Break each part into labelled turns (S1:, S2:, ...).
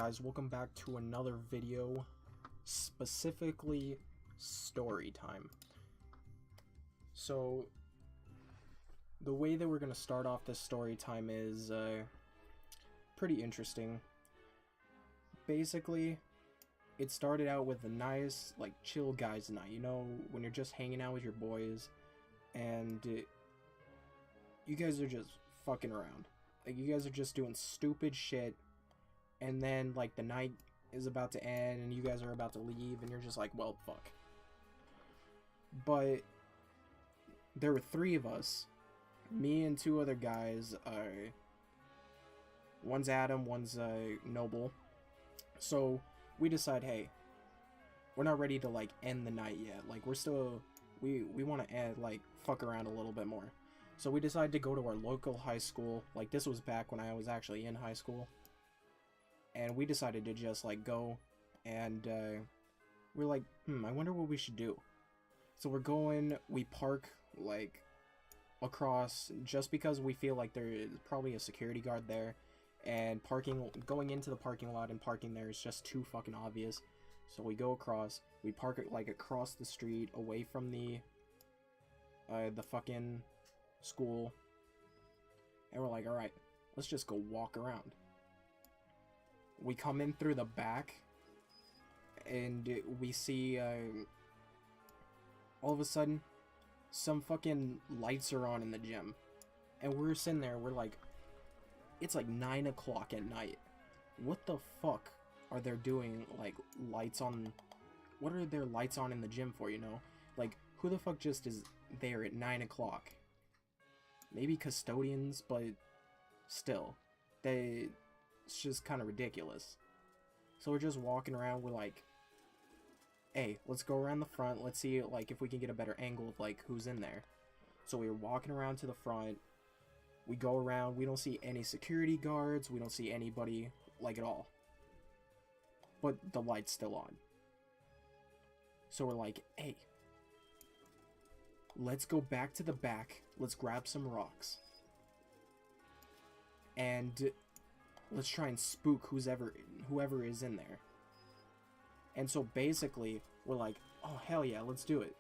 S1: guys, welcome back to another video, specifically story time. So the way that we're going to start off this story time is pretty interesting. Basically, it started out with a nice, like, chill guys night, you know, when you're just hanging out with your boys and you guys are just fucking around. Like, you guys are just doing stupid shit, and then, like, the night is about to end, and you guys are about to leave, and you're just like, well, fuck. But there were three of us, me and two other guys, one's Adam, one's Noble. So we decide, hey, we're not ready to, like, end the night yet. Like, we're still, we want to like, fuck around a little bit more. So we decided to go to our local high school. Like, this was back when I was actually in high school. And we decided to just, like, go. And we're like, I wonder what we should do. So we're going, we park, like, across, just because we feel like there is probably a security guard there. And going into the parking lot and parking there is just too fucking obvious. So we go across, we park it, like, across the street, away from the fucking school, and we're like, alright, let's just go walk around. We come in through the back, and we see, all of a sudden, some fucking lights are on in the gym, and we're sitting there, we're like, it's like 9 o'clock at night. What the fuck are they doing, like, lights on? What are their lights on in the gym for, you know? Like, who the fuck just is there at 9 o'clock? Maybe custodians, but still, it's just kind of ridiculous. So we're just walking around, we're like, hey, let's go around the front, let's see, like, if we can get a better angle of, like, who's in there. So we're walking around to the front, we go around, we don't see any security guards, we don't see anybody, like, at all. But the light's still on. So we're like, hey, let's go back to the back, let's grab some rocks, and let's try and spook whoever is in there. And so basically, we're like, oh hell yeah, let's do it.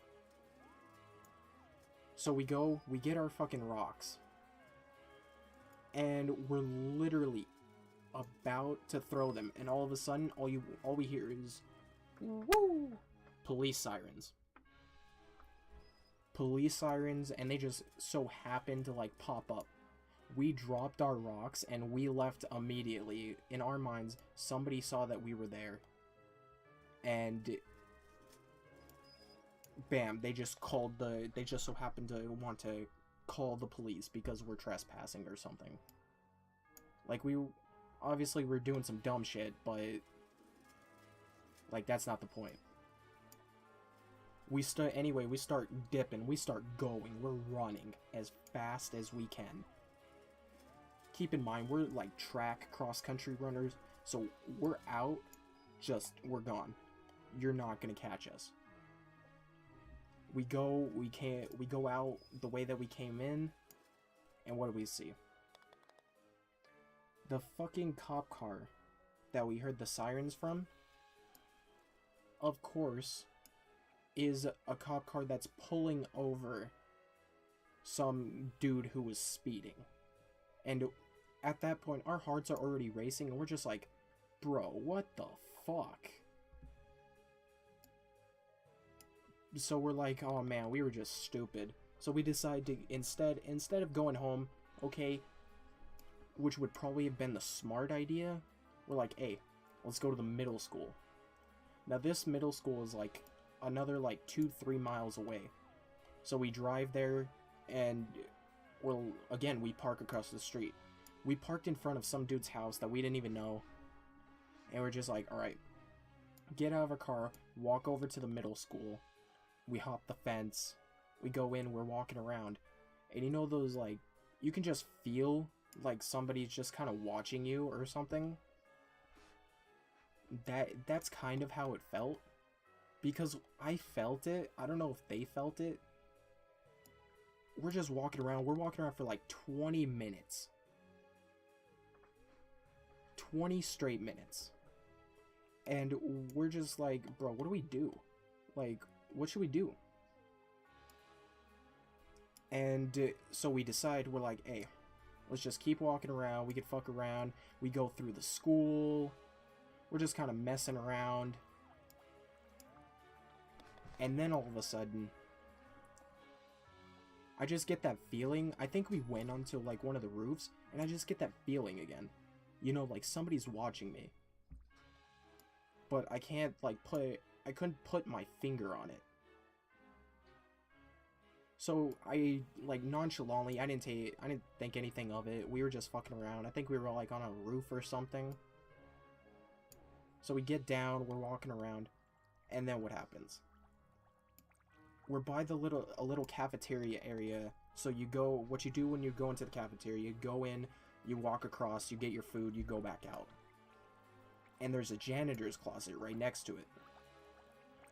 S1: So we go, we get our fucking rocks, and we're literally about to throw them, and all of a sudden, all we hear is, woo! Police sirens. Police sirens, and they just so happened to, like, pop up. We dropped our rocks and we left immediately. In our minds, somebody saw that we were there, and bam, they just so happened to want to call the police because we're trespassing or something. Like, obviously we're doing some dumb shit, but, like, that's not the point. Anyway, we start dipping, we start going, we're running as fast as we can. Keep in mind, we're, like, track cross-country runners, so we're out, we're gone. You're not gonna catch us. We go out the way that we came in, and what do we see? The fucking cop car that we heard the sirens from, of course, is a cop car that's pulling over some dude who was speeding. And at that point, our hearts are already racing, and we're just like, bro, what the fuck? So we're like, oh man, we were just stupid. So we decide to, instead of going home, okay, which would probably have been the smart idea, we're like, hey, let's go to the middle school. Now this middle school is like another, like, 2-3 miles away. So we drive there, and, well, again, we park across the street. We parked in front of some dude's house that we didn't even know, and we're just like, alright, get out of our car, walk over to the middle school, we hop the fence, we go in, we're walking around, and you know those, like, you can just feel like somebody's just kind of watching you or something? That's kind of how it felt. Because I felt it. I don't know if they felt it. We're just walking around. We're walking around for like 20 minutes. 20 straight minutes. And we're just like, bro, what do we do? Like, what should we do? And so we decide, we're like, hey, let's just keep walking around. We could fuck around. We go through the school. We're just kind of messing around. And then all of a sudden, I just get that feeling. I think we went onto like one of the roofs, and I just get that feeling again. You know, like somebody's watching me. But I can't like I couldn't put my finger on it. So I like nonchalantly, I didn't think anything of it. We were just fucking around. I think we were like on a roof or something. So we get down, we're walking around, and then what happens? We're by a little cafeteria area. So you go, what you do when you go into the cafeteria, you go in, you walk across, you get your food, you go back out. And there's a janitor's closet right next to it.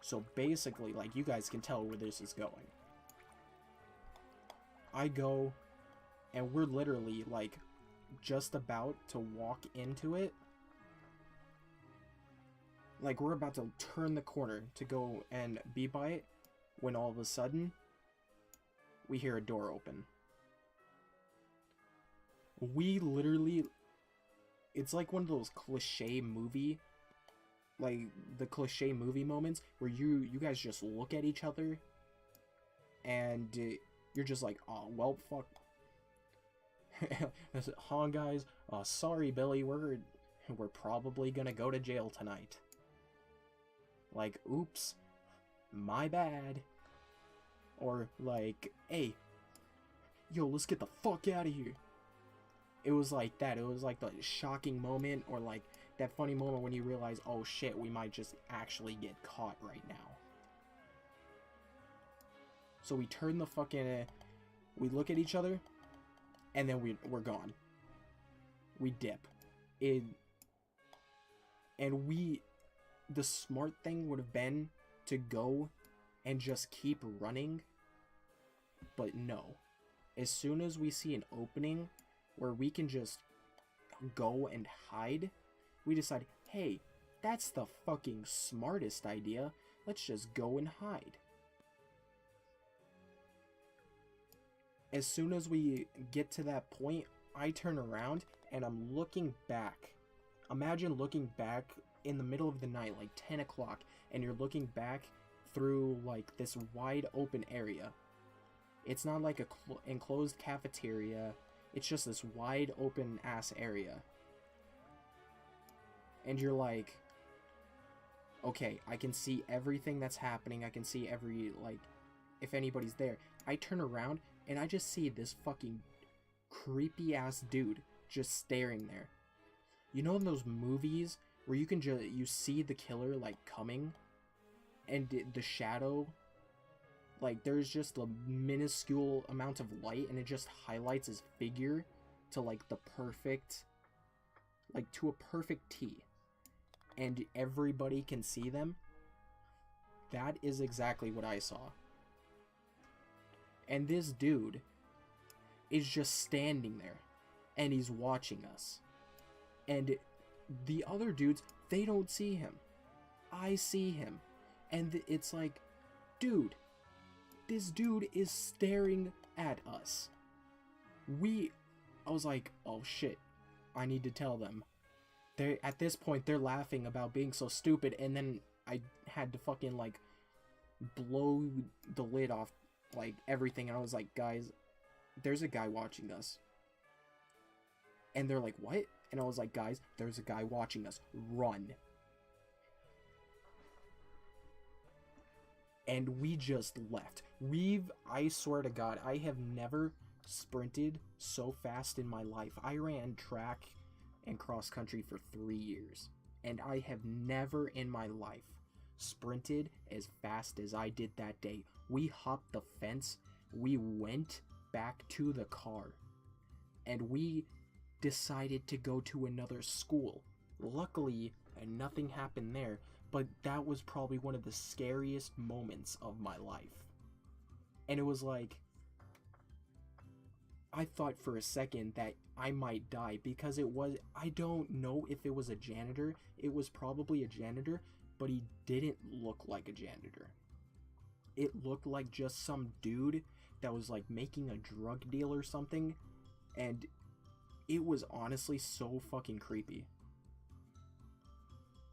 S1: So basically, like, you guys can tell where this is going. I go, and we're literally, like, just about to walk into it. Like, we're about to turn the corner to go and be by it, when all of a sudden, we hear a door open. We literally... It's like one of those cliche movie... Like, the cliche movie moments, where you guys just look at each other, and... you're just like, oh, well, fuck. Huh, guys? Sorry, Billy, we're probably gonna go to jail tonight. Like, oops, my bad. Or, like, hey, yo, let's get the fuck out of here. It was like that. It was like the shocking moment, or like that funny moment when you realize, oh shit, we might just actually get caught right now. So we turn the fucking, we look at each other, and then we're gone. We dip. And the smart thing would have been to go and just keep running, but no. As soon as we see an opening where we can just go and hide, we decide, hey, that's the fucking smartest idea. Let's just go and hide. As soon as we get to that point, I turn around and I'm looking back. Imagine looking back in the middle of the night, like 10 o'clock, and you're looking back through like this wide open area. It's not like a enclosed cafeteria. It's just this wide open ass area. And you're like, okay, I can see everything that's happening. I can see every, like, if anybody's there. I turn around and I just see this fucking creepy ass dude just staring there. You know in those movies where you can you see the killer like coming, and the shadow, like there's just a minuscule amount of light and it just highlights his figure to like the perfect, like to a perfect T, and everybody can see them? That is exactly what I saw. And this dude is just standing there, and he's watching us. And the other dudes, they don't see him. I see him. And it's like, dude, this dude is staring at us. I was like, oh shit, I need to tell them. At this point, they're laughing about being so stupid, and then I had to fucking, like, blow the lid off, like, everything, and I was like, guys, there's a guy watching us. And they're like, what? And I was like, guys, there's a guy watching us. Run. And we just left. I swear to God, I have never sprinted so fast in my life. I ran track and cross country for 3 years. And I have never in my life sprinted as fast as I did that day. We hopped the fence. We went back to the car. And we decided to go to another school. Luckily, nothing happened there, but that was probably one of the scariest moments of my life. And it was like, I thought for a second that I might die because I don't know if it was a janitor. It was probably a janitor, but he didn't look like a janitor. It looked like just some dude that was like making a drug deal or something, and it was honestly so fucking creepy.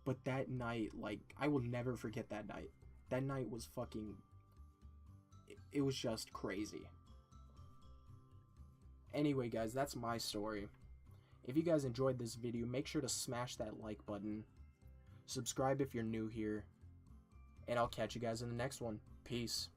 S1: But that night, like, I will never forget that night. That night was fucking... It was just crazy. Anyway, guys, that's my story. If you guys enjoyed this video, make sure to smash that like button. Subscribe if you're new here. And I'll catch you guys in the next one. Peace.